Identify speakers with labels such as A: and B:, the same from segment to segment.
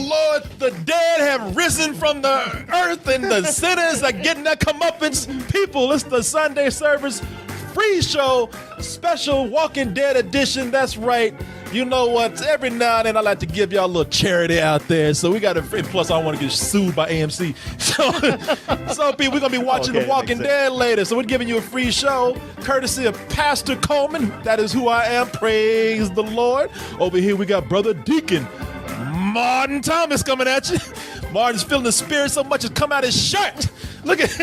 A: Lord, the dead have risen from the earth and the sinners are getting their comeuppance. People, it's the Sunday service free show, special Walking Dead edition. That's right. You know what? Every now and then I like to give y'all a little charity out there. So we got to, plus I don't want to get sued by AMC. So people, we're going to be watching The Walking Dead later. So we're giving you a free show, courtesy of Pastor Coleman. That is who I am. Praise the Lord. Over here we got Brother Deacon Martin Thomas coming at you. Martin's feeling the spirit so much it's come out his shirt. Look at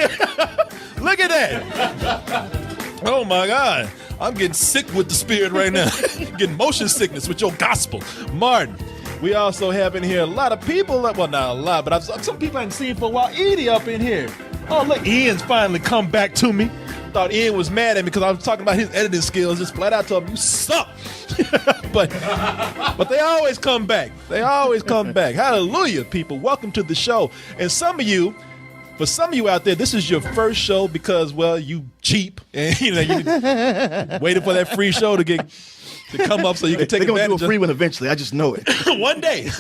A: Look at that. Oh my God. I'm getting sick with the spirit right now. Getting motion sickness with your gospel. Martin, we also have in here a lot of people. Well, not a lot, but some people I haven't seen for a while. Edie up in here. Oh, look, Ian's finally come back to me. Thought Ian was mad at me because I was talking about his editing skills. Just flat out told him, you suck. but they always come back. They always come back. Hallelujah, people. Welcome to the show. And for some of you out there, this is your first show because, well, you cheap and you waiting for that free show to come up so you can take advantage. They're
B: gonna do a free one eventually. I just know it.
A: One day.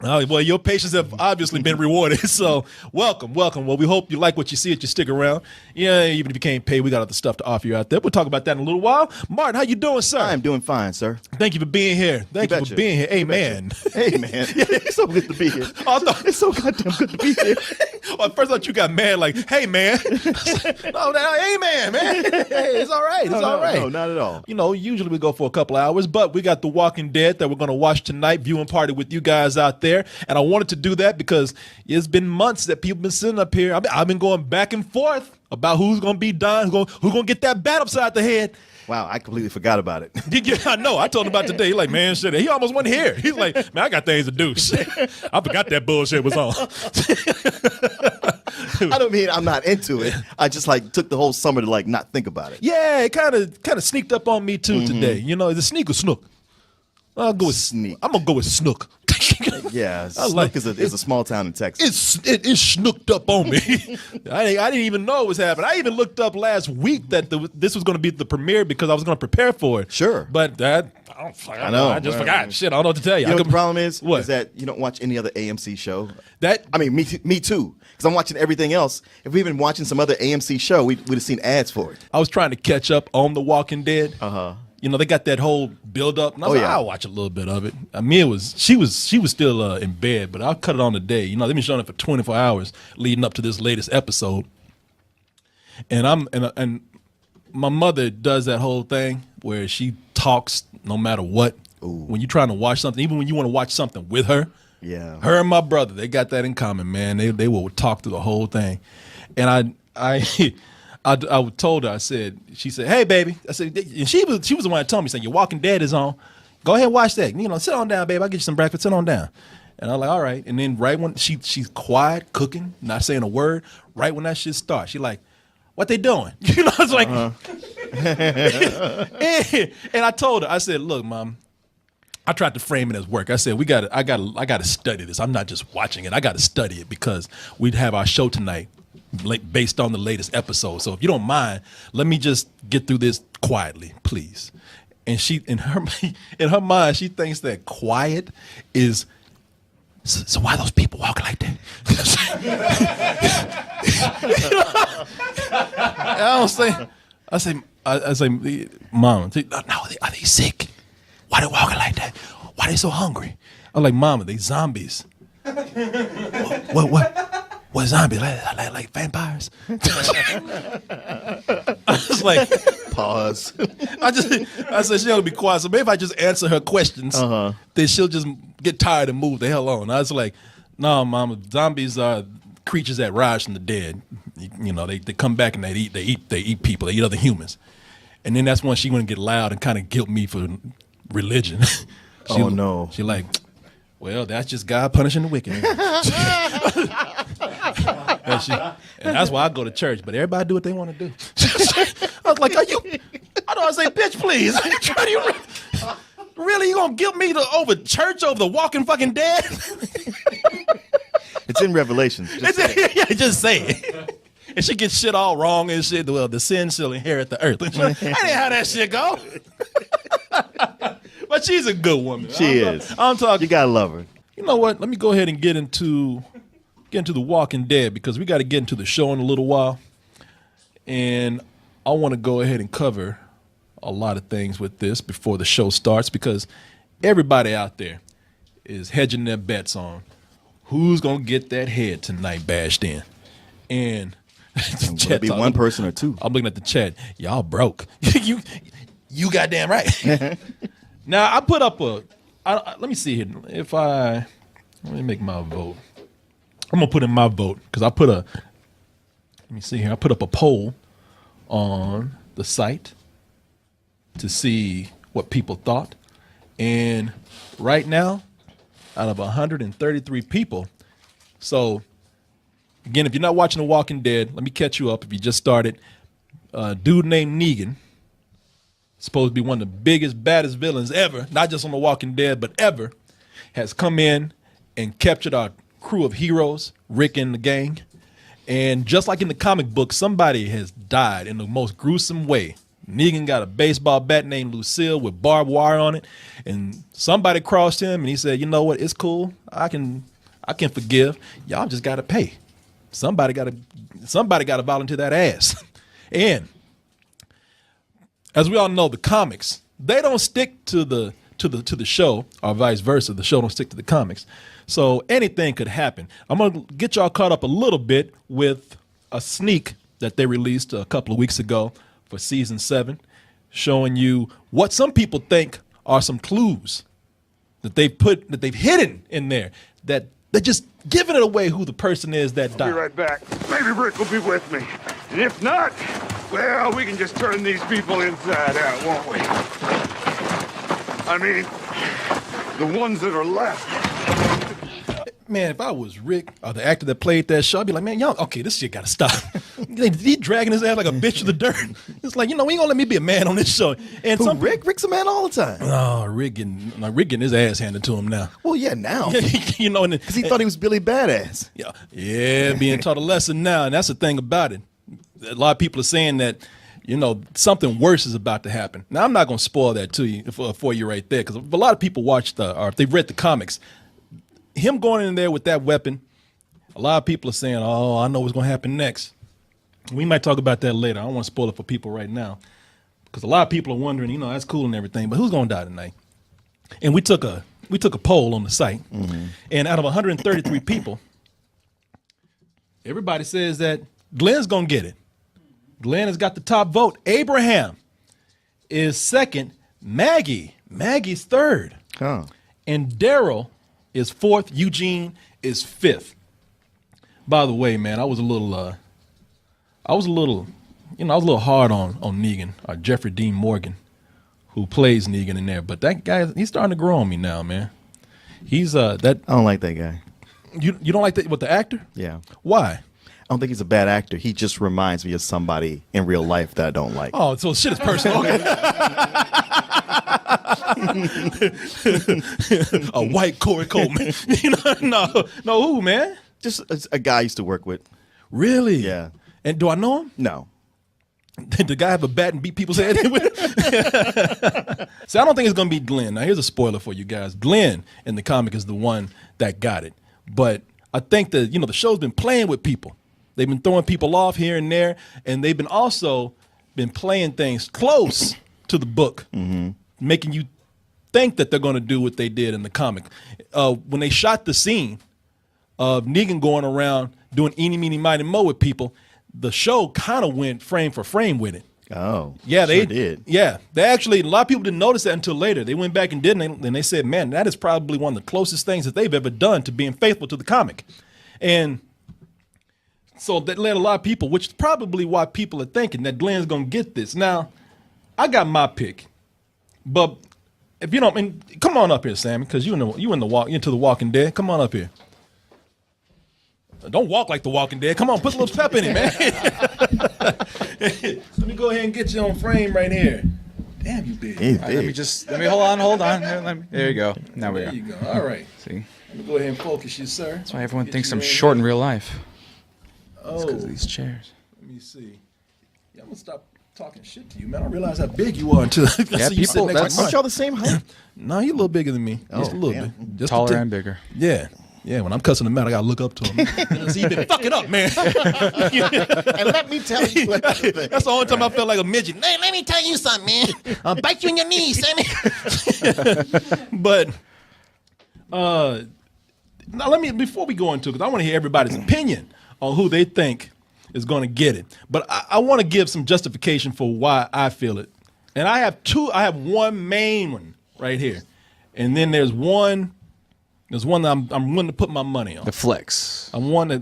A: Oh, well, your patience have obviously been rewarded. So welcome. Well, we hope you like what you see if you stick around. Yeah, even if you can't pay, we got other stuff to offer you out there. We'll talk about that in a little while. Martin, how you doing, sir?
B: I'm doing fine, sir.
A: Thank you for being here. Thank you for being here. Amen.
B: Amen. It's so good to be here. It's so goddamn good to be here.
A: Well, first I thought you got mad like, hey, man. No, amen, man. Hey, it's all right. It's all right.
B: No, not at all.
A: You know, usually we go for a couple hours, but we got The Walking Dead that we're going to watch tonight, viewing party with you guys out there. And I wanted to do that because it's been months that people been sitting up here. I've been going back and forth about who's going to be done, who's going to get that bat upside the head.
B: Wow, I completely forgot about it.
A: Yeah, I know. I told him about today. He's like, man, shit. He almost wasn't here. He's like, man, I got things to do. I forgot that bullshit was on.
B: I don't mean I'm not into it. I just took the whole summer to not think about it.
A: Yeah, it kind of sneaked up on me too today. You know, is it sneak or snook? I'll go with
B: sneak.
A: I'm gonna go with snook.
B: Yeah, Snook is a small town in Texas.
A: It snooked up on me. I didn't even know it was happening. I even looked up last week that this was going to be the premiere because I was going to prepare for it.
B: Sure,
A: but I know. I just forgot. Shit, I don't know what to tell you.
B: You know what the problem is?
A: What?
B: Is that you don't watch any other AMC show. Me too. Because I'm watching everything else. If we'd been watching some other AMC show, we'd have seen ads for it.
A: I was trying to catch up on The Walking Dead.
B: Uh-huh.
A: You know, they got that whole build up. And I was I'll watch a little bit of it. I mean, she was still in bed, but I'll cut it on today. You know, they've been showing it for 24 hours leading up to this latest episode. And my mother does that whole thing where she talks no matter what.
B: Ooh.
A: When you're trying to watch something, even when you want to watch something with her.
B: Yeah.
A: Her and my brother, they got that in common, man. They will talk through the whole thing. And I told her, she said, hey, baby. I said, and she was the one that told me, saying, your Walking Dead is on. Go ahead and watch that. You know, sit on down, baby. I'll get you some breakfast. Sit on down. And I'm like, all right. And then right when she's quiet, cooking, not saying a word, right when that shit starts, she like, what they doing? You know, it's like, and I told her, I said, look, Mom, I tried to frame it as work. I said, I gotta study this. I'm not just watching it. I got to study it because we'd have our show tonight based on the latest episode. So if you don't mind, let me just get through this quietly, please. And she, in her mind, she thinks that quiet is, so why are those people walking like that? I say, Mama, no, are they sick? Why they walking like that? Why they so hungry? I'm like, Mama, they zombies. What zombies? Like vampires? I was like,
B: pause.
A: I said she'll be quiet. So maybe if I just answer her questions, then she'll just get tired and move the hell on. I was like, no, Mama, zombies are creatures that rise from the dead. You know, they come back and they eat people. They eat other humans. And then that's when she gonna get loud and kind of guilt me for religion.
B: No.
A: She like, well, that's just God punishing the wicked. And that's why I go to church, but everybody do what they want to do. I was like, I say, bitch, please. Really, you gonna guilt me over church over the Walking fucking Dead?
B: It's in Revelation.
A: Just say it. And she gets shit all wrong and shit. Well, the sin shall inherit the earth. That ain't how that shit go. But she's a good woman.
B: She is.
A: I'm talking.
B: You gotta love her.
A: You know what? Let me go ahead and get into The Walking Dead because we got to get into the show in a little while. And I want to go ahead and cover a lot of things with this before the show starts because everybody out there is hedging their bets on who's going to get that head tonight bashed in. And
B: will it be one person or two?
A: I'm looking at the chat. Y'all broke. you goddamn right. Now, I put up let me see here. Let me make my vote. I'm going to put in my vote because let me see here. I put up a poll on the site to see what people thought. And right now, out of 133 people, so again, if you're not watching The Walking Dead, let me catch you up. If you just started, a dude named Negan, supposed to be one of the biggest, baddest villains ever, not just on The Walking Dead, but ever, has come in and captured our crew of heroes, Rick and the gang. And just like in the comic book, somebody has died in the most gruesome way. Negan got a baseball bat named Lucille with barbed wire on it, and somebody crossed him, and he said, "You know what? It's cool. I can forgive. Y'all just got to pay. Somebody got to volunteer that ass." And as we all know, the comics, they don't stick to the show, or vice versa. The show don't stick to the comics. So anything could happen. I'm going to get y'all caught up a little bit with a sneak that they released a couple of weeks ago for season 7, showing you what some people think are some clues that they've hidden in there, that they're just giving it away who the person is that died.
C: I'll be right back. Maybe Rick will be with me. And if not, well, we can just turn these people inside out, won't we? I mean, the ones that are left.
A: Man, if I was Rick, or the actor that played that show, I'd be like, man, y'all, okay, this shit got to stop. He dragging his ass like a bitch to the dirt. It's like, we ain't going to let me be a man on this show. And
B: Rick's a man all the time.
A: Oh, Rick getting his ass handed to him now.
B: Well, yeah, now.
A: Because
B: he thought he was Billy Badass.
A: Yeah, being taught a lesson now. And that's the thing about it. A lot of people are saying that, something worse is about to happen. Now, I'm not going to spoil that to you for you right there, because a lot of people watched, or if they've read the comics, him going in there with that weapon, a lot of people are saying, oh, I know what's going to happen next. We might talk about that later. I don't want to spoil it for people right now, because a lot of people are wondering, that's cool and everything, but who's going to die tonight? And we took a poll on the site, and out of 133 people, everybody says that Glenn's going to get it. Glenn has got the top vote. Abraham is second. Maggie's third.
B: Huh.
A: And Daryl is fourth. Eugene is fifth. By the way, man, I was a little hard on Negan, or Jeffrey Dean Morgan, who plays Negan in there. But that guy, he's starting to grow on me now, man. He's that.
B: I don't like that guy.
A: You don't like that with the actor?
B: Yeah.
A: Why?
B: I don't think he's a bad actor. He just reminds me of somebody in real life that I don't like.
A: Oh, so shit is personal. Okay. A white Corey Coleman. No, who, man?
B: Just a guy I used to work with.
A: Really?
B: Yeah.
A: And do I know him?
B: No.
A: Did the guy have a bat and beat people's head with it? So I don't think it's going to be Glenn. Now, here's a spoiler for you guys. Glenn in the comic is the one that got it. But I think that, the show's been playing with people. They've been throwing people off here and there, and they've been also playing things close to the book, making you think that they're going to do what they did in the comic. When they shot the scene of Negan going around doing eeny, meeny, miny, mo with people, the show kind of went frame for frame with it.
B: Oh,
A: yeah, they
B: did.
A: Yeah, they actually, a lot of people didn't notice that until later. They went back and did, and they said, man, that is probably one of the closest things that they've ever done to being faithful to the comic. And so that led a lot of people, which is probably why people are thinking that Glenn's going to get this. Now, I got my pick, but if you don't, come on up here, Sammy, because you into the Walking Dead. Come on up here. Don't walk like the Walking Dead. Come on, put a little pep in it, man. Let me go ahead and get you on frame right here. Damn, you big.
B: He's
D: Right,
B: big.
D: let me hold on. There you go. Now we
A: There
D: go.
A: you go. All right.
D: See,
A: Let me go ahead and focus you, sir.
D: that's why everyone
A: Get
D: thinks
A: you
D: I'm
A: right
D: short in
A: here.
D: real life.
A: Oh,
D: It's because of these chairs.
A: let me see. Yeah, I'm gonna talking shit to you, man. I realize how big you are until
D: Yeah, people.
B: Aren't y'all the same height?
A: No, you're a little bigger than me. Just a little bit. Just
D: Taller and bigger.
A: Yeah. Yeah, when I'm cussing him out, I gotta look up to him. See, you been fucking up, man.
B: And let me tell you another thing.
A: That's the only time I felt like a midget. Man, let me tell you something, man. I'll bite you in your knees, Sammy. But now before we go into it, because I want to hear everybody's opinion on who they think is going to get it. But I want to give some justification for why I feel it. And I have one main one right here. And then there's one that I'm willing to put my money on.
D: The flex.
A: One is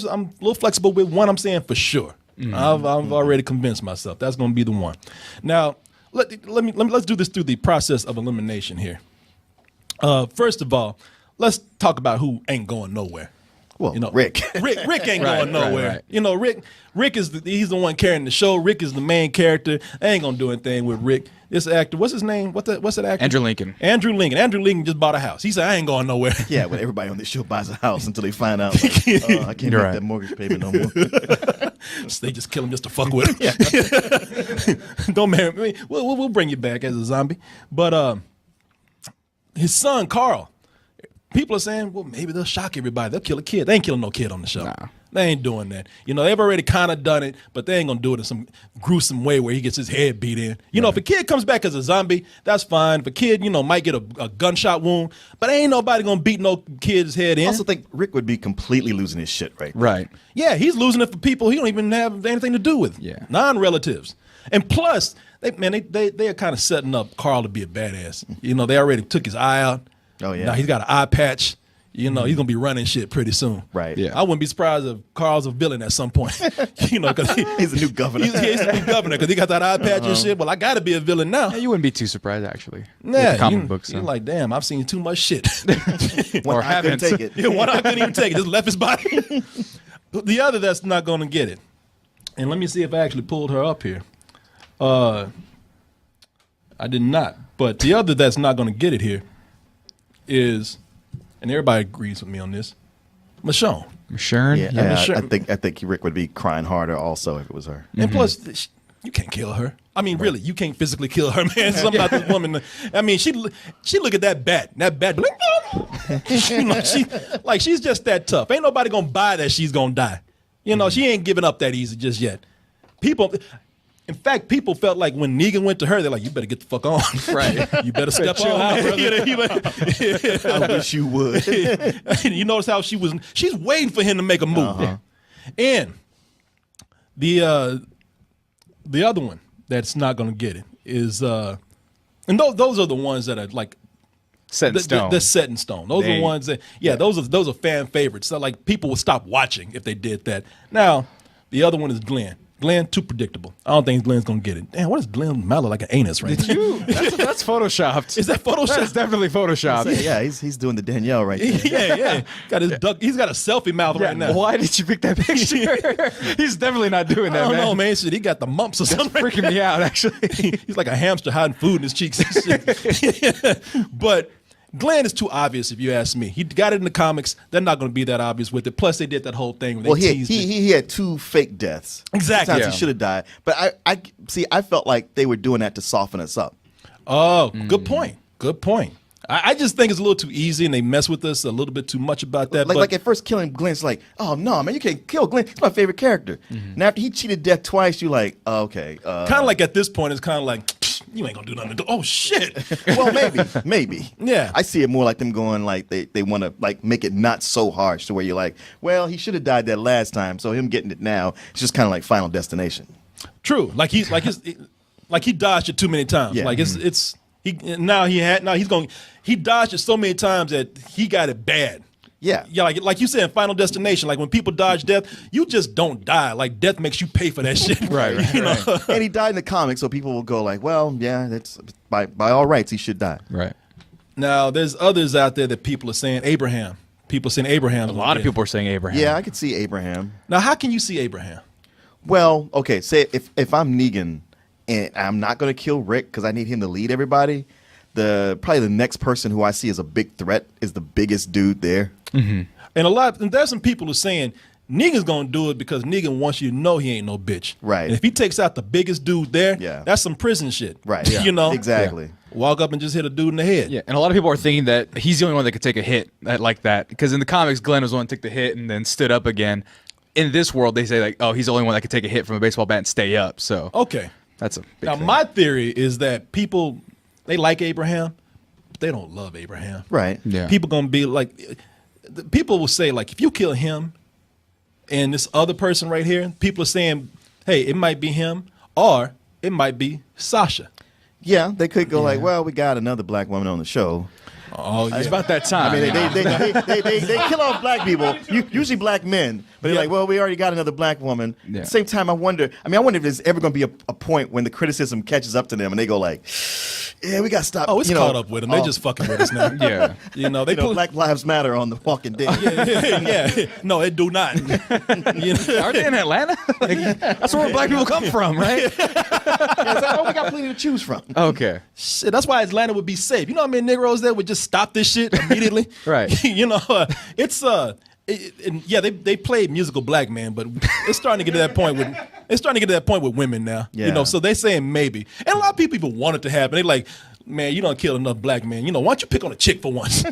A: I'm a little flexible with. One I'm saying for sure. I've already convinced myself that's going to be the one. Now let's do this through the process of elimination here. First of all, let's talk about who ain't going nowhere.
B: Well, Rick.
A: Rick ain't going nowhere.
D: Right.
A: You know, Rick he's the one carrying the show. Rick is the main character. They ain't gonna do anything with Rick. This actor, what's his name? What's that actor?
D: Andrew Lincoln.
A: Andrew Lincoln just bought a house. He said, I ain't going nowhere.
B: Yeah, but everybody on this show buys a house until they find out, like, I can't make that mortgage payment no more.
A: So they just kill him just to fuck with him. Don't marry me. We'll bring you back as a zombie. But his son, Carl, people are saying, well, maybe they'll shock everybody. They'll kill a kid. They ain't killing no kid on the show. Nah. They ain't doing that. You know, they've already kind of done it, but they ain't going to do it in some gruesome way where he gets his head beat in. You know, if a kid comes back as a zombie, that's fine. If a kid, might get a gunshot wound, but ain't nobody going to beat no kid's head in.
B: I also think Rick would be completely losing his shit right there.
D: Right.
A: Yeah, he's losing it for people he don't even have anything to do with.
D: Yeah.
A: Non-relatives. And plus, they are kind of setting up Carl to be a badass. You know, they already took his eye out.
B: Oh, yeah.
A: Now he's got an eye patch. You know, he's going to be running shit pretty soon.
B: Right.
D: Yeah.
A: I wouldn't be surprised if Carl's a villain at some point. Because
B: he's a new governor.
A: He's a new governor because he got that eye patch and shit. Well, I got to be a villain now.
D: Yeah, you wouldn't be too surprised, actually.
A: Yeah.
D: With the comic books.
A: You're like, damn, I've seen too much shit.
B: One eye couldn't take it.
A: Yeah, one eye couldn't even take it. Just left his body. The other that's not going to get it. And let me see if I actually pulled her up here. I did not. But the other that's not going to get it here is, and everybody agrees with me on this, Michionne.
D: Michionne?
B: Yeah,
A: Michionne.
B: I think Rick would be crying harder also if it was her.
A: And plus, you can't kill her. I mean, really, you can't physically kill her, man. Something about this woman. I mean, she look at that bat. That bat, she's just that tough. Ain't nobody gonna buy that she's gonna die. You know, she ain't giving up that easy just yet. In fact, people felt like when Negan went to her, they're like, you better get the fuck on. Right. You better step on out, brother.
B: I wish you would.
A: You notice how she's waiting for him to make a move. Uh-huh. And the other one that's not going to get it is, and those are the ones that are like,
D: set in stone.
A: They're set in stone. Those are the ones that, those are fan favorites. So like people would stop watching if they did that. Now, the other one is Glenn. Glenn, too predictable. I don't think Glenn's gonna get it. Damn, what is Glenn Mallow like an anus right now?
D: That's photoshopped.
A: Is that photoshopped?
D: That's definitely photoshopped.
B: Yeah, he's doing the Danielle right there.
A: Yeah. Got his duck. He's got a selfie mouth right now.
D: Why did you pick that picture? He's definitely not doing that,
A: I don't
D: man.
A: know, man. Shit, he got the mumps or something.
D: That's freaking me out, actually.
A: He's like a hamster hiding food in his cheeks and shit. But Glenn is too obvious, if you ask me. He got it in the comics. They're not going to be that obvious with it. Plus, they did that whole thing. Where
B: he had two fake deaths.
A: Exactly.
B: Sometimes he should have died. But I felt like they were doing that to soften us up.
A: Oh, good point. Good point. I just think it's a little too easy, and they mess with us a little bit too much about that.
B: Like at first killing Glenn's like, oh no, man, you can't kill Glenn. He's my favorite character. Mm-hmm. And after he cheated death twice, you're like, oh, okay.
A: Kind of like at this point, it's kind of like, you ain't gonna do nothing. Oh shit.
B: Well, maybe.
A: Yeah.
B: I see it more like them going like they want to like make it not so harsh to where you're like, well, he should have died that last time, so him getting it now, it's just kind of like Final Destination.
A: True. Like he dodged it too many times. Yeah. Like he dodged it so many times that he got it bad.
B: Yeah.
A: Yeah, like you said in Final Destination, like when people dodge death, you just don't die. Like death makes you pay for that shit.
D: Right.
B: And he died in the comics, so people will go like, well, yeah, that's by all rights he should die.
D: Right.
A: Now there's others out there that people are saying Abraham. People are saying Abraham.
D: A lot of people are saying Abraham.
B: Yeah, I could see Abraham.
A: Now how can you see Abraham?
B: Well, okay, say if I'm Negan and I'm not going to kill Rick because I need him to lead everybody, probably the next person who I see as a big threat is the biggest dude there.
A: Mm-hmm. And there's some people who are saying Negan's gonna do it because Negan wants you to know he ain't no bitch.
B: Right.
A: And if he takes out the biggest dude there,
B: Yeah.
A: that's some prison shit.
B: Right.
A: You know?
B: Exactly.
A: Walk up and just hit a dude in the head.
D: Yeah, and a lot of people are thinking that he's the only one that could take a hit like that. Because in the comics, Glenn was the one that took the hit and then stood up again. In this world, they say like, oh, he's the only one that could take a hit from a baseball bat and stay up. So
A: Okay.
D: that's a big
A: Now,
D: thing.
A: my theory is that people, they like Abraham, but they don't love Abraham.
B: Right.
D: Yeah.
A: People gonna be like, people will say like, if you kill him and this other person right here, people are saying, hey, it might be him or it might be Sasha.
B: Yeah, they could go like, well, we got another black woman on the show.
A: Oh, yeah.
D: It's about that time.
B: I mean, they kill off black people, usually black men. But they're like, well, we already got another black woman.
D: Yeah.
B: At the same time, I wonder if there's ever going to be a point when the criticism catches up to them and they go like, yeah, we got to stop.
A: Oh, it's caught up with them. They just fucking with us now.
D: Yeah.
A: You know, they pull.
B: Black Lives Matter on The Walking Dead.
A: Yeah. No, it do not. You know?
D: Are they in Atlanta? Like, that's where black people come from, right?
B: It's like, oh, we got plenty to choose from.
D: Okay.
A: Shit, that's why Atlanta would be safe. You know how many Negroes there would just stop this shit immediately?
D: Right.
A: You know, they play musical black man, but it's starting to get to that point with women now.
B: Yeah.
A: You know, so they saying maybe, and a lot of people even want it to happen. They like, man, you don't kill enough black men. You know, why don't you pick on a chick for once?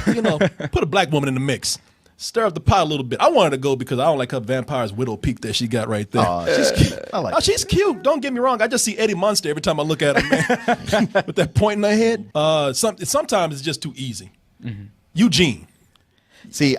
A: You know, put a black woman in the mix. Stir up the pot a little bit. I wanted to go because I don't like her vampire's widow peak that she got right there.
B: Oh, she's cute. I like
A: Oh, she's cute. Don't get me wrong. I just see Eddie Munster every time I look at her, man. With that point in her head. Sometimes it's just too easy.
B: Mm-hmm.
A: Eugene.
B: See,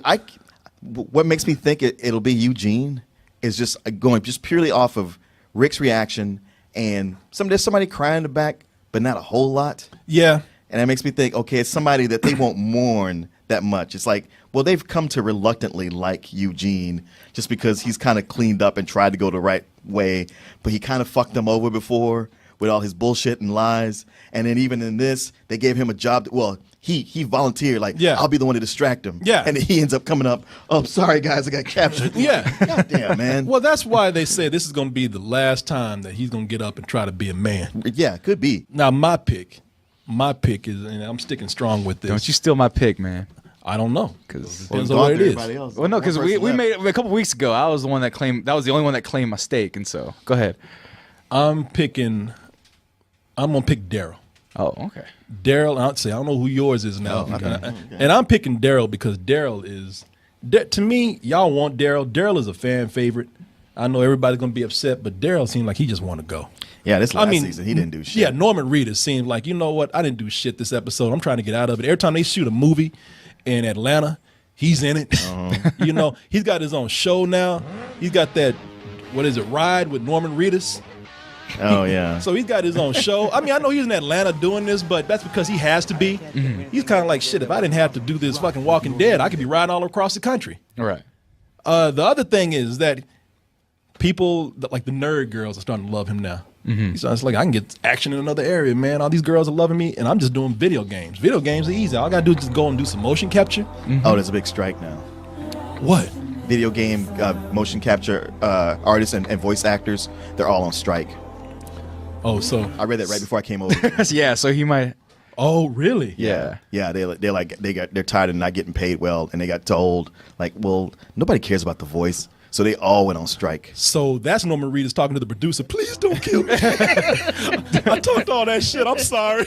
B: what makes me think it'll be Eugene is just going just purely off of Rick's reaction and there's somebody crying in the back, but not a whole lot.
A: Yeah.
B: And that makes me think, okay, it's somebody that they won't mourn that much. It's like, well, they've come to reluctantly like Eugene just because he's kind of cleaned up and tried to go the right way, but he kind of fucked them over before with all his bullshit and lies. And then even in this, they gave him a job. He volunteered, like,
A: Yeah.
B: I'll be the one to distract him.
A: Yeah.
B: And he ends up coming up, oh, sorry, guys, I got captured.
A: Yeah.
B: God damn, man.
A: Well, that's why they say this is going to be the last time that he's going to get up and try to be a man.
B: Yeah, could be.
A: Now, my pick is, and I'm sticking strong with this.
D: Don't you steal my pick, man.
A: I don't know.
D: Because
A: Depends on what it is.
D: well, no, because we made a couple weeks ago. I was the one that claimed. That was the only one that claimed my stake, and so go ahead.
A: I'm going to pick Daryl.
D: Oh, okay.
A: Daryl, I don't know who yours is now.
B: Okay.
A: And I'm picking Daryl because Daryl is, to me, y'all want Daryl. Daryl is a fan favorite. I know everybody's going to be upset, but Daryl seemed like he just want to go.
B: Yeah, this last season, he didn't do shit.
A: Yeah, Norman Reedus seemed like, you know what, I didn't do shit this episode. I'm trying to get out of it. Every time they shoot a movie in Atlanta, he's in it. You know, he's got his own show now. He's got that, Ride with Norman Reedus.
B: Oh, yeah.
A: So he's got his own show. I mean, I know he's in Atlanta doing this, but that's because he has to be. He's kind of like, shit, if I didn't have to do this fucking Walking Dead, I could be riding all across the country.
D: All right.
A: The other thing is that people, like the nerd girls, are starting to love him now. So it's like, I can get action in another area, man. All these girls are loving me, and I'm just doing video games. Video games are easy. All I got to do is just go and do some motion capture.
B: Oh, there's a big strike now.
A: What?
B: Video game motion capture artists and voice actors, they're all on strike.
A: Oh, so.
B: I read that right before I came over.
D: Yeah, so he might.
A: Oh, really?
D: Yeah.
B: Yeah, they're tired of not getting paid well, and they got told like, well, nobody cares about the voice, so they all went on strike.
A: So that's Norman Reedus talking to the producer. Please don't kill me. I talked all that shit. I'm sorry.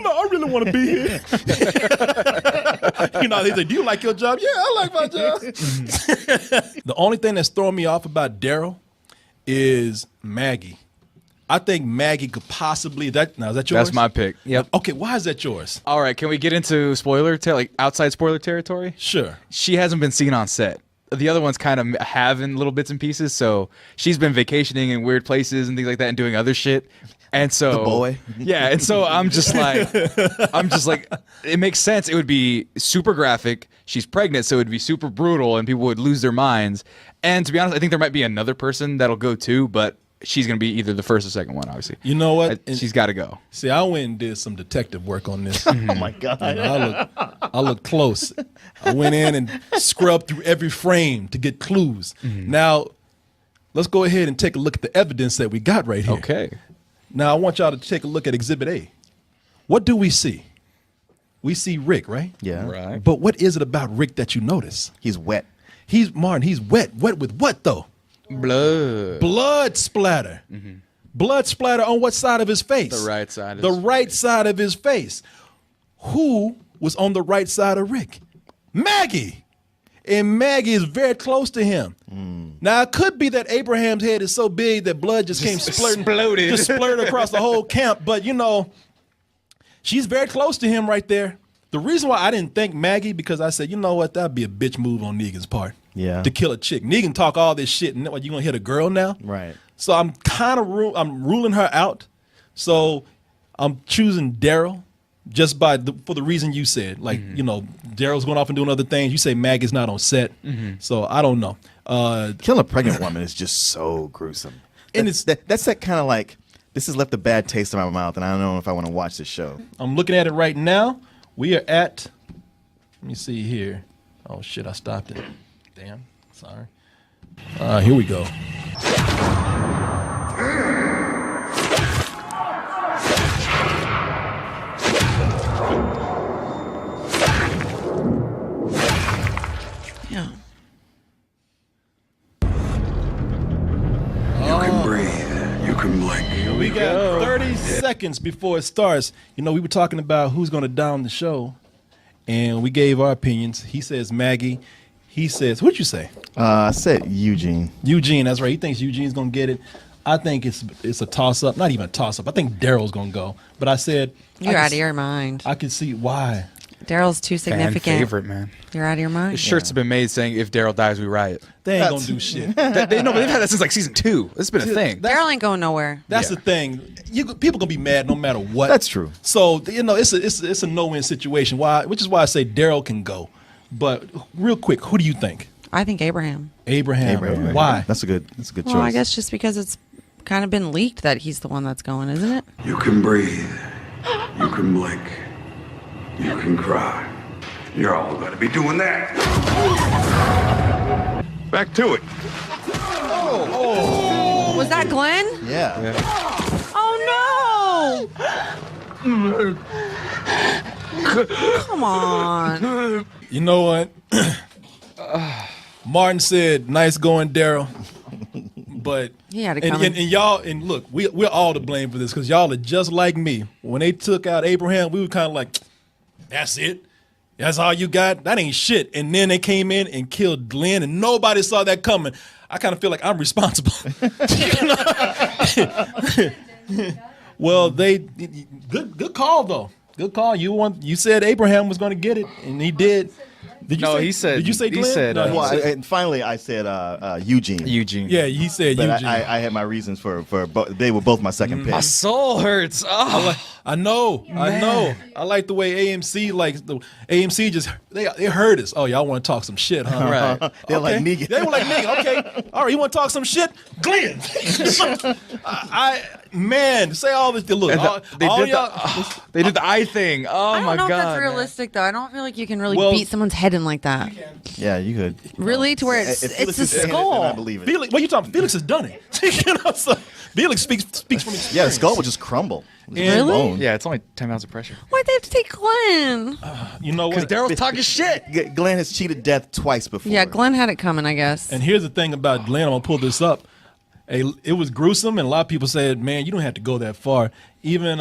A: No, I really want to be here. You know, they say, do you like your job? Yeah, I like my job. The only thing that's throwing me off about Daryl is Maggie. I think Maggie could possibly, is that yours?
D: That's my pick. Yep.
A: Okay, why is that yours?
D: All right, can we get into outside spoiler territory?
A: Sure.
D: She hasn't been seen on set. The other ones kind of have in little bits and pieces, so she's been vacationing in weird places and things like that and doing other shit. And so
B: The boy.
D: Yeah, and so I'm just like it makes sense. It would be super graphic. She's pregnant, so it would be super brutal and people would lose their minds. And to be honest, I think there might be another person that'll go too, but she's going to be either the first or second one, obviously.
A: You know what?
D: She's got to go.
A: See, I went and did some detective work on this.
B: Oh my God.
A: I look close. I went in and scrubbed through every frame to get clues. Now, let's go ahead and take a look at the evidence that we got right here.
D: Okay.
A: Now, I want y'all to take a look at Exhibit A. What do we see? We see Rick, right?
B: Yeah.
D: Right.
A: But what is it about Rick that you notice?
B: He's wet.
A: He's wet. Wet with what though? Blood splatter.
D: Mm-hmm.
A: Blood splatter on what side of his face?
D: The right side.
A: The right side of his face. Who was on the right side of Rick? Maggie. And Maggie is very close to him. Now, it could be that Abraham's head is so big that blood just came splurting. Just splurted across the whole camp. But, you know, she's very close to him right there. The reason why I didn't think Maggie, because I said, you know what, that'd be a bitch move on Negan's part.
B: Yeah.
A: To kill a chick. Negan talk all this shit, and what, you gonna hit a girl now?
B: Right.
A: So I'm kind of I'm ruling her out. So I'm choosing Daryl just for the reason you said. Like, you know, Daryl's going off and doing other things. You say Maggie's not on set. So I don't know.
B: Killing a pregnant woman is just so gruesome. And that's that kind of like, this has left a bad taste in my mouth, and I don't know if I want to watch this show.
A: I'm looking at it right now. We are at, let me see here. Oh shit, I stopped it. Damn, sorry. Here we go.
E: Yeah.
C: You can breathe. You can blink.
A: We got 30 seconds before it starts. You know, we were talking about who's going to die on the show, and we gave our opinions. He says Maggie. He says, what'd you say?
B: I said Eugene.
A: Eugene, that's right. He thinks Eugene's going to get it. I think it's a toss-up. Not even a toss-up. I think Daryl's going to go. But I said...
E: You're out of your mind.
A: I could see why.
E: Daryl's too significant.
D: Fan favorite, man.
E: You're out of your mind.
D: The shirts have been made saying, if Daryl dies, we riot.
A: They ain't going to do shit.
D: No, but they've had that since like season 2. It's been a thing.
E: Daryl ain't going nowhere.
A: That's the thing. People gonna be mad no matter what.
B: That's true.
A: So you know, it's a no-win situation. Which is why I say Daryl can go. But real quick, who do you think?
E: I think Abraham.
A: Abraham. Why?
B: That's a good choice.
E: Well, I guess just because it's kind of been leaked that he's the one that's going, isn't it?
C: You can breathe. You can blink. You can cry. You're all gonna be doing that. Back to it.
E: Was that Glenn?
B: Yeah.
E: Oh no! Come on.
A: You know what? Martin said, "Nice going, Daryl." But
E: He had it
A: and
E: coming.
A: y'all and look, we're all to blame for this because y'all are just like me. When they took out Abraham, we were kind of like, "That's it. That's all you got? That ain't shit." And then they came in and killed Glenn, and nobody saw that coming. I kind of feel like I'm responsible. Well, good call though. Good call. You said Abraham was going to get it, and he did. Did you Did you say Glenn?
D: He said.
A: No,
B: Well, and finally, I said Eugene.
D: Eugene.
A: yeah, he said
B: But
A: Eugene.
B: I had my reasons for they were both my second pick.
D: My soul hurts. Oh.
A: I know. I like the way AMC just they heard us. Oh, y'all want to talk some shit, huh?
D: Right.
B: They're like
A: Okay.
B: Negan.
A: They were like Negan. Okay. All right. You want to talk some shit? Glenn. Man, say all this. Look,
D: They did the eye thing. Oh
E: I don't
D: my
E: know
D: god.
E: if that's realistic though. I don't feel like you can really
A: Well-
E: beat someone's head in like that.
B: Yeah, you could.
E: Really, to where it's
B: If Felix
E: a
B: is saying it, then
E: skull.
B: I believe it.
A: Felix, what you talking? Felix has done it. You know, so Felix speaks from experience.
B: Yeah, the skull would just crumble.
E: Really?
B: Bone.
D: Yeah, it's only 10 pounds of pressure.
E: Why'd they have to take Glenn?
A: You know
D: Because
A: what?
D: Daryl's talking shit.
B: Glenn has cheated death twice before.
E: Yeah, Glenn had it coming, I guess.
A: And here's the thing about Glenn. I'm gonna pull this up. It was gruesome, and a lot of people said, "Man, you don't have to go that far." Even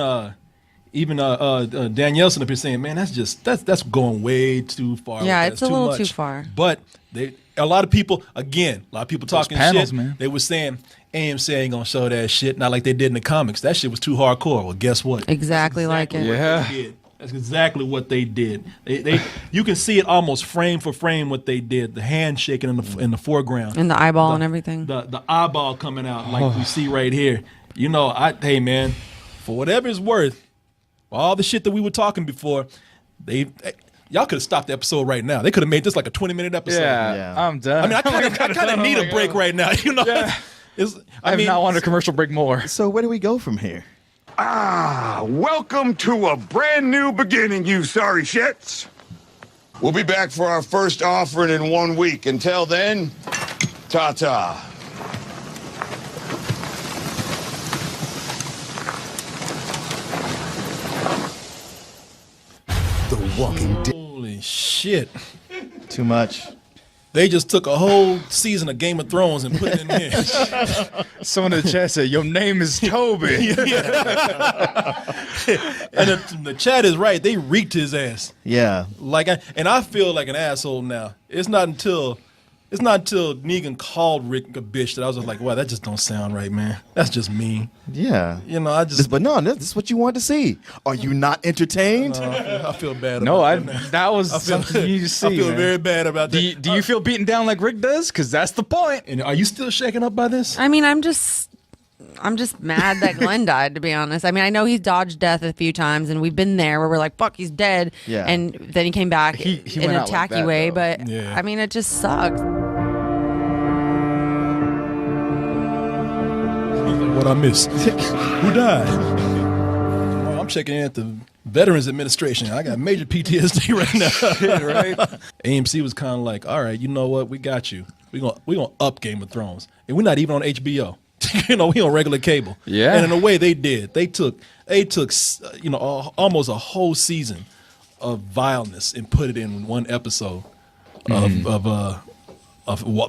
A: Danielson up here saying, "Man, that's going way too far."
E: Yeah,
A: That's
E: it's a
A: too
E: little
A: much."
E: too far.
A: But a lot of people talking
D: panels,
A: shit.
D: man.
A: They were saying AMC ain't gonna show that shit, not like they did in the comics. That shit was too hardcore. Well, guess what?
E: Exactly like it.
D: Yeah.
A: They did. That's exactly what they did. They you can see it almost frame for frame what they did. The hand shaking in the foreground.
E: And the eyeball and everything.
A: The eyeball coming out like we see right here. You know, hey man, for whatever it's worth, all the shit that we were talking before, y'all could have stopped the episode right now. They could have made this like a 20-minute episode.
B: Yeah.
D: I'm done.
A: I mean, I kind of need a break right now. You know,
D: Yeah. I have not wanted a commercial break more.
B: So where do we go from here?
C: Welcome to a brand new beginning, you sorry shits. We'll be back for our first offering in 1 week. Until then, ta-ta.
F: The Walking Dead.
A: Holy shit.
B: Too much.
A: They just took a whole season of Game of Thrones and put it in there.
D: Someone in the chat said, "Your name is Toby."
A: And the chat is right. They reeked his ass.
B: Yeah.
A: And I feel like an asshole now. It's not until Negan called Rick a bitch that I was just like, wow, that just don't sound right, man. That's just mean.
B: Yeah.
A: But
B: no, this is what you want to see. Are you not entertained?
A: I feel bad
D: No,
A: about that.
D: that was something you see.
A: I feel
D: man.
A: very bad about that.
D: Do you feel beaten down like Rick does? Because that's the point.
A: And are you still shaken up by this?
E: I mean, I'm just mad that Glenn died, to be honest. I mean, I know he's dodged death a few times, and we've been there where we're like, fuck, he's dead.
B: Yeah.
E: And then he came back
D: He
E: in
D: went
E: a
D: out like
E: tacky
D: that,
E: way.
D: though.
E: But,
A: Yeah.
E: I mean, it just sucks.
A: What I missed? Who died? Well, I'm checking in at the Veterans Administration. I got major PTSD right now.
D: Right?
A: AMC was kind of like, all right, you know what? We got you. We're gonna up Game of Thrones. And we're not even on HBO. We on regular cable.
D: Yeah.
A: And in a way they did. They took almost a whole season of vileness and put it in one episode of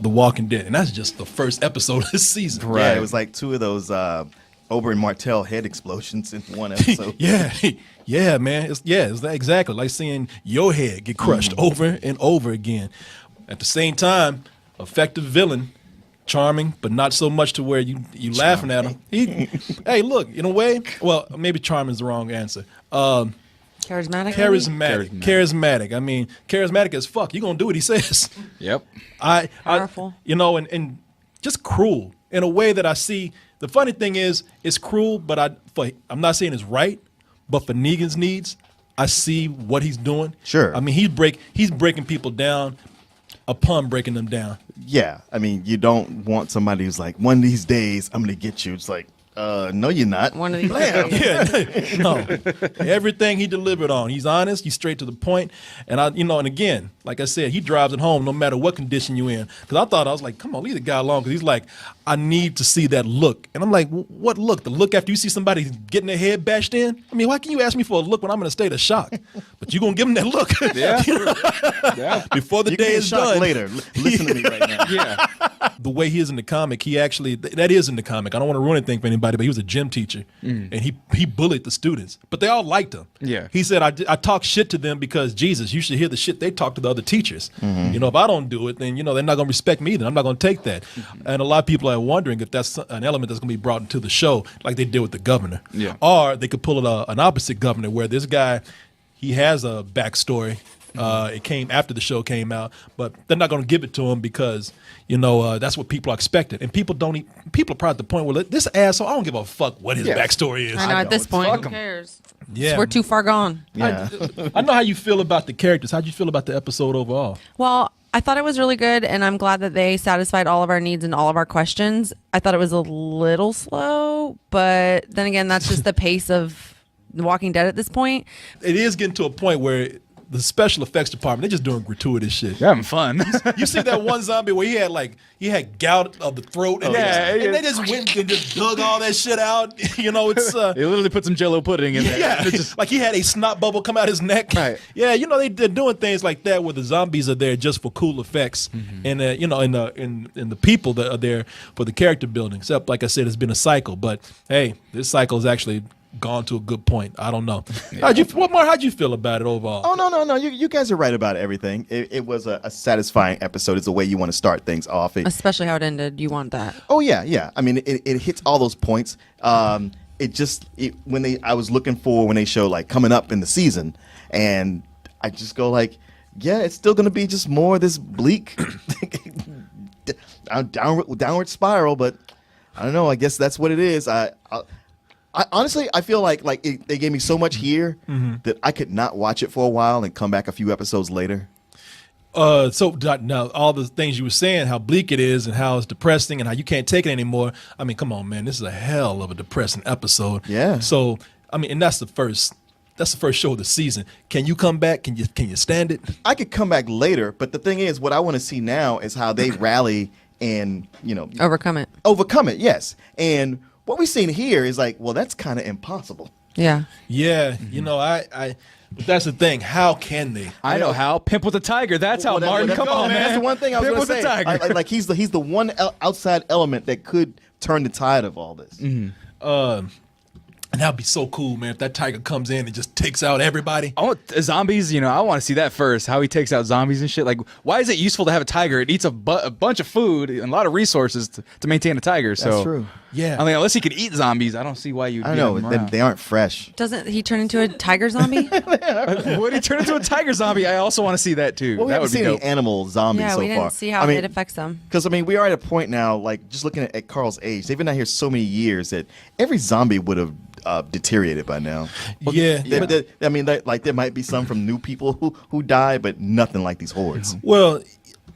A: The Walking Dead. And that's just the first episode of this season.
D: Right.
B: Yeah, it was like two of those Oberyn Martell head explosions in one episode.
A: Yeah, man. It's exactly like seeing your head get crushed over and over again. At the same time, effective villain, charming, but not so much to where you laughing at him. Hey, look, in a way, well, maybe charming is the wrong answer.
E: Charismatic?
A: Charismatic. I mean, charismatic as fuck. You're gonna do what he says.
D: Yep.
E: Powerful.
A: And just cruel in a way that I see. The funny thing is, it's cruel, but I'm not saying it's right, but for Negan's needs, I see what he's doing.
B: Sure.
A: I mean, he's breaking people down upon breaking them down.
B: Yeah. I mean, you don't want somebody who's like, one of these days, I'm going to get you. It's like, no, you're not.
E: One of these
B: Blam.
E: days.
A: No, everything he delivered on. He's honest. He's straight to the point. And and again, like I said, he drives it home no matter what condition you're in. Because I was like, come on, leave the guy alone. Because he's like, I need to see that look. And I'm like, what look? The look after you see somebody getting their head bashed in? I mean, why can you ask me for a look when I'm in a state of shock? But you're going to give him that look.
D: Yeah.
A: Before the
B: You
A: day
B: can get
A: is
B: shocked
A: done.
B: later. Listen to me right now.
D: Yeah.
A: The way he is in the comic, he actually, that is in the comic. I don't want to ruin anything for anybody, but he was a gym teacher. And he bullied the students. But they all liked him.
D: Yeah.
A: He said, I talk shit to them because, Jesus, you should hear the shit they talk to the other teachers. If I don't do it, then, they're not going to respect me. Then I'm not going to take that. And a lot of people are wondering if that's an element that's going to be brought into the show like they did with the governor.
D: Yeah.
A: Or they could pull an opposite governor where this guy, he has a backstory. It came after the show came out, but they're not going to give it to him because that's what people are expected, and people are probably at the point where this asshole, I don't give a fuck what his backstory is.
E: I know, at this point,
D: Fuck
E: who
D: 'em.
E: cares?
A: Yeah,
E: We're too far gone.
B: Yeah.
A: I know how you feel about the characters. How'd you feel about the episode overall?
E: Well, I thought it was really good, and I'm glad that they satisfied all of our needs and all of our questions. I thought it was a little slow, but then again, that's just the pace of The Walking Dead at this point.
A: It is getting to a point where the special effects department, they're just doing gratuitous shit.
D: You're having fun.
A: You see that one zombie where he had gout of the throat, and, they just went and just dug all that shit out. It's
D: They literally put some Jello pudding in there.
A: yeah,
D: It's just-
A: like he had a snot bubble come out his neck.
D: Right.
A: Yeah, they're doing things like that where the zombies are there just for cool effects, and the people that are there for the character building. Except, like I said, it's been a cycle, but hey, this cycle is actually gone to a good point. I don't know. How'd you feel about it overall?
B: Oh, no. You guys are right about everything. It was a satisfying episode. It's the way you want to start things off.
E: Especially how it ended. You want that.
B: Oh, yeah. I mean, it hits all those points. I was looking for when they show, like, coming up in the season, and I just go, like, yeah, it's still going to be just more of this bleak downward spiral, but I don't know. I guess that's what it is. I honestly, I feel like they gave me so much here that I could not watch it for a while and come back a few episodes later.
A: So now all the things you were saying, how bleak it is and how it's depressing and how you can't take it anymore. I mean, come on, man, this is a hell of a depressing episode.
B: Yeah.
A: So I mean, and that's the first show of the season. Can you come back? Can you stand it?
B: I could come back later, but the thing is, what I want to see now is how they rally and
E: Overcome it.
B: overcome it. Yes, and what we've seen here is like, well, that's kind of impossible.
E: Yeah.
A: Yeah, But that's the thing. How can they?
D: I know how. Pimp with a tiger. That's how, Martin. Come on, man.
B: That's the one thing I was
D: Pimp
B: going to
D: with
B: say.
D: a tiger.
B: Like he's the one outside element that could turn the tide of all this.
A: And that'd be so cool, man, if that tiger comes in and just takes out everybody.
D: I want zombies, I want to see that first, how he takes out zombies and shit. Like, why is it useful to have a tiger? It eats a bunch of food and a lot of resources to maintain a tiger. So
B: That's true.
A: Yeah.
D: I mean, unless he could eat zombies, I don't see why you'd
B: I know, they aren't fresh.
E: Doesn't he turn into a tiger zombie?
D: Would he turn into a tiger zombie? I also want to see that, too.
B: Well, we
D: that
B: haven't
D: would be
B: seen
D: dope.
B: any animal zombies
E: Yeah,
B: so
E: we
B: far.
E: didn't see how it affects them.
B: Because, we are at a point now, like, just looking at Carl's age, they've been out here so many years that every zombie would have deteriorated by now.
A: Yeah.
B: There might be some from new people who die, but nothing like these hordes.
A: Well,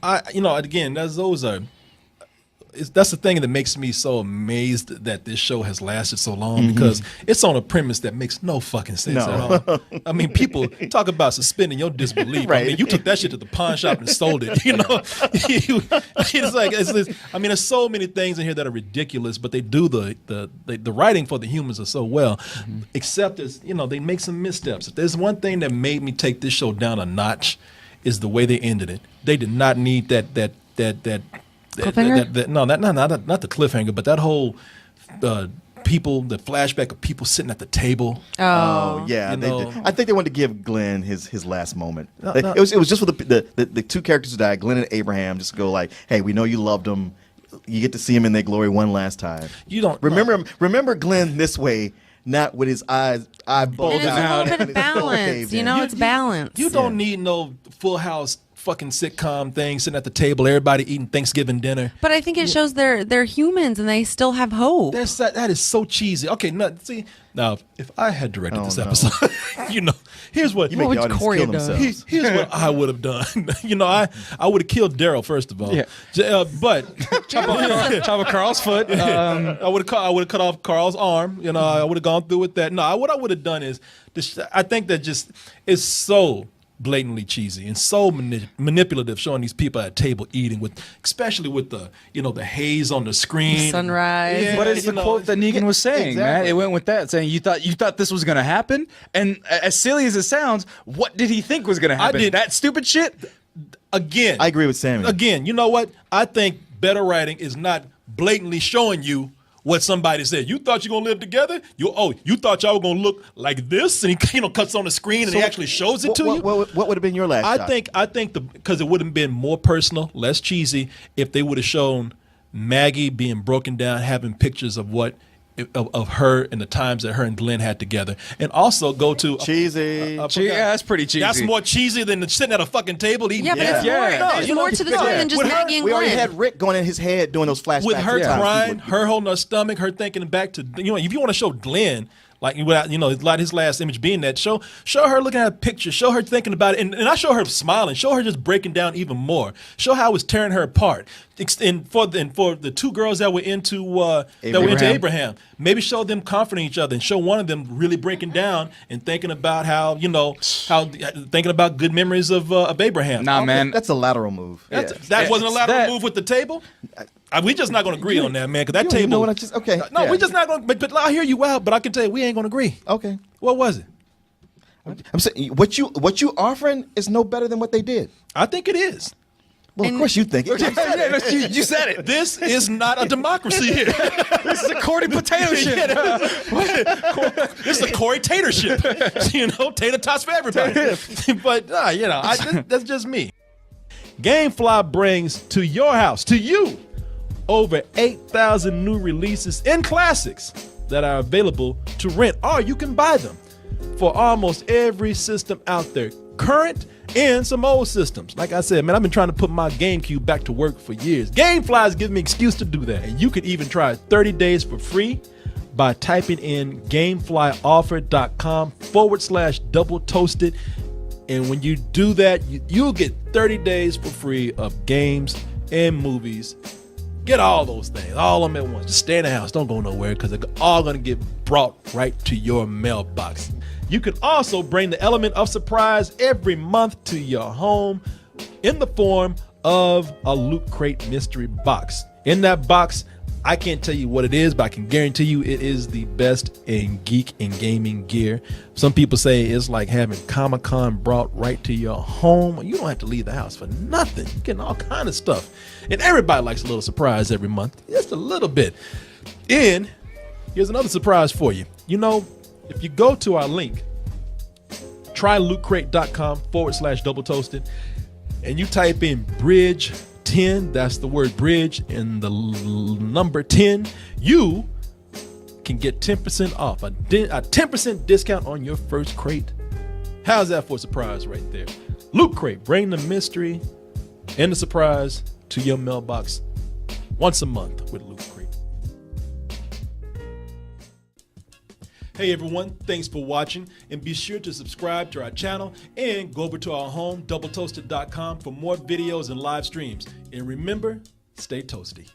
A: again, that's the thing that makes me so amazed that this show has lasted so long because it's on a premise that makes no fucking sense at all. I mean, people talk about suspending your disbelief.
B: Right.
A: I mean, you took that shit to the pawn shop and sold it. There's so many things in here that are ridiculous, but they do the writing for the humans are so well. Except they make some missteps. If there's one thing that made me take this show down a notch, is the way they ended it. They did not need that
E: cliffhanger?
A: Not the cliffhanger, but that whole the flashback of people sitting at the table.
B: Oh yeah, they did. I think they wanted to give Glenn his last moment. It was just for the two characters who died, Glenn and Abraham, just to go like, hey, we know you loved them. You get to see him in their glory one last time.
A: You don't
B: remember Glenn this way, not with his eyes bulged
E: And it's
B: out.
E: a little bit of balance, it's balance.
A: You don't need no Full House fucking sitcom thing sitting at the table, everybody eating Thanksgiving dinner.
E: But I think it shows they're humans and they still have hope.
A: That is so cheesy. Okay, now if I had directed this episode, here's what
B: You make the
E: would
B: audience
E: Corey
B: kill
E: have done?
B: themselves.
A: Here's what I would have done. I would have killed Daryl first of all.
D: Yeah.
A: But
D: Chop off Carl's foot.
A: I would have cut off Carl's arm. I would have gone through with that. No, what I would have done is I think that just is so blatantly cheesy and so manipulative, showing these people at a table eating especially with the the haze on the screen,
E: sunrise.
A: Yeah,
D: But it's the quote that Negan was saying, man.
B: exactly.
D: It went with that, saying you thought this was gonna happen, and as silly as it sounds, what did he think was gonna happen? That stupid shit.
A: Again,
B: I agree with Sammy.
A: Again, you know what? I think better writing is not blatantly showing you what somebody said. You thought you were gonna live together? You thought y'all were gonna look like this? And he cuts on the screen and he actually shows it to you.
B: What would have been your last shot?
A: I think because it would have been more personal, less cheesy, if they would have shown Maggie being broken down, having pictures of of her and the times that her and Glenn had together, and also go to
B: cheesy.
D: That's pretty cheesy.
A: That's more cheesy than sitting at a fucking table eating.
E: Yeah, but it's more. There's more to the story than just Maggie and
B: We already
E: Glenn.
B: had Rick going in his head doing those flashbacks.
A: With her
B: Yeah.
A: crying, her holding her stomach, her thinking back to if you want to show Glenn. Like without his last image being that, show her looking at a picture, show her thinking about it, and I show her smiling, show her just breaking down even more, show how it was tearing her apart. And for the two girls that were into Abraham, maybe show them comforting each other, and show one of them really breaking down and thinking about how thinking about good memories of Abraham.
D: Nah, man.
B: That's a lateral move.
A: That wasn't a lateral move with the table. We just not going to agree on that, man. Because that table.
B: You know what? Okay.
A: No,
B: yeah.
A: we just not going. But I hear you out. But I can tell you, we ain't going to agree.
B: Okay.
A: What was it?
B: I'm saying what you offering is no better than what they did.
A: I think it is.
B: Well, of course you think it.
D: You said it.
A: This is not a democracy here.
D: This is a Corey potato shit.
A: This is a Corey tater ship. Tater tots for everybody. But that's just me. GameFly brings to your house, to you, over 8,000 new releases and classics that are available to rent, or you can buy them for almost every system out there, current and some old systems. Like I said, man, I've been trying to put my GameCube back to work for years. GameFly's giving me an excuse to do that. And you can even try 30 days for free by typing in gameflyoffer.com/double toasted. And when you do that, you'll get 30 days for free of games and movies. Get all those things, all of them at once. Just stay in the house. Don't go nowhere because they're all going to get brought right to your mailbox. You can also bring the element of surprise every month to your home in the form of a Loot Crate mystery box. In that box, I can't tell you what it is, but I can guarantee you it is the best in geek and gaming gear. Some people say it's like having Comic-Con brought right to your home. You don't have to leave the house for nothing. You're getting all kind of stuff. And everybody likes a little surprise every month. Just a little bit. And here's another surprise for you. You know, if you go to our link, trylootcrate.com/double toasted, and you type in bridge 10, that's the word bridge and the number 10, you can get 10% off, a 10% discount on your first crate. How's that for a surprise right there? Loot Crate, bring the mystery and the surprise to your mailbox once a month with Loot Crate. Hey everyone, thanks for watching, and be sure to subscribe to our channel and go over to our home, doubletoasted.com, for more videos and live streams. And remember, stay toasty.